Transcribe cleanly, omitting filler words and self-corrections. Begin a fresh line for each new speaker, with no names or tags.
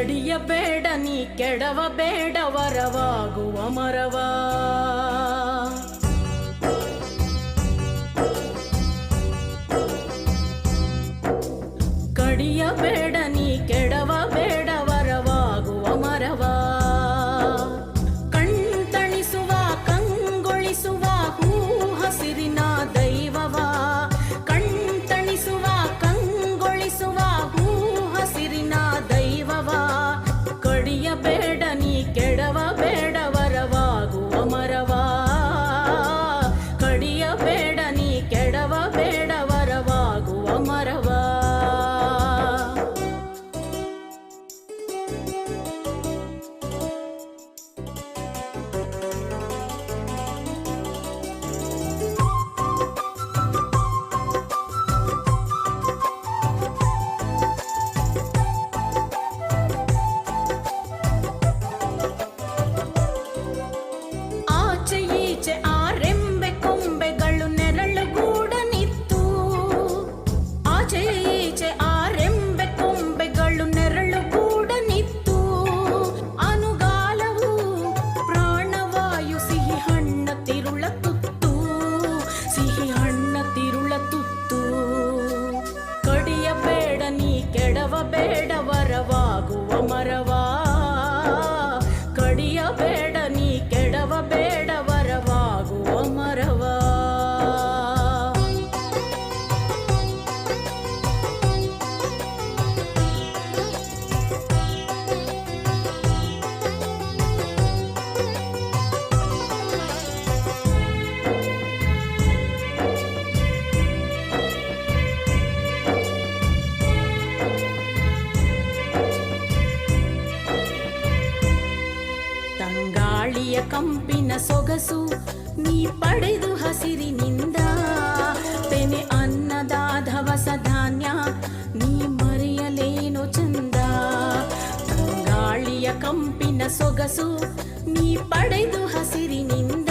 ಕಡಿಯಬೇಡ ನೀ ಕೆಡವ ಬೇಡ ವರವಾಗುವ ಮರವ. ಕಡಿಯಬೇಡ ನೀ ಕೆಡವ ಬೇಡ ವರವಾಗುವ ಮರವ. ಕಣ್ತಣಿಸುವ ಕಂಗೊಳಿಸುವ ಹೂ ಹಸಿರಿನ ದೈವವ. ಕಣ್ತಣಿಸುವ ಕಂಗೊಳಿಸುವ ಹೂ ಹಸಿರಿನ ದೈವವ. ಕಡಿಯಬೇಡ ನೀ ಕೆಡವ ಬೇಡ ವರವಾಗುವ ಮರವ. ಕಡಿಯಬೇಡ ನೀ ಕೆಡವ ಬೇಡ ವರವಾಗುವ ಮರವ. ಆಚೆ ಈಚೆ ಆರೆಂಬೆ ಕೊಂಬೆಗಳು ನೆರಳುಗೂಡನಿತ್ತು. ಆಚೆ ಈಚೆ ಆರೆಂಬೆ ಕೊಂಬೆಗಳು ನೆರಳುಗೂಡನಿತ್ತು. ಅನುಗಾಲವು ಪ್ರಾಣವಾಯು ಸಿಹಿ ಹಣ್ಣ ತಿರುಳ ತುತ್ತು. ಸಿಹಿ ಹಣ್ಣ ತಿರುಳ ತುತ್ತು. ಕಡಿಯಬೇಡ ನೀ ಕೆಡವ ಬೇಡ ವರವಾಗುವ ಮರವ. ಕಡಿಯಬೇಡ ನೀ ಕೆಡವ ಬೇಡ ವರವಾಗುವ ಮರವ. ತಂಗಾಳಿಯ ಕಂಪಿನ ಸೊಗಸು ನೀ ಪಡೆದು ಹಸಿರಿನಿಂದ. ತೆನೆ ಅನ್ನದ ಧವಸ ಧಾನ್ಯ ನೀ ಮರೆಯಲೇನೋ ಚಂದ. ತಂಗಾಳಿಯ ಕಂಪಿನ ಸೊಗಸು ನೀ ಪಡೆದು ಹಸಿರಿನಿಂದ.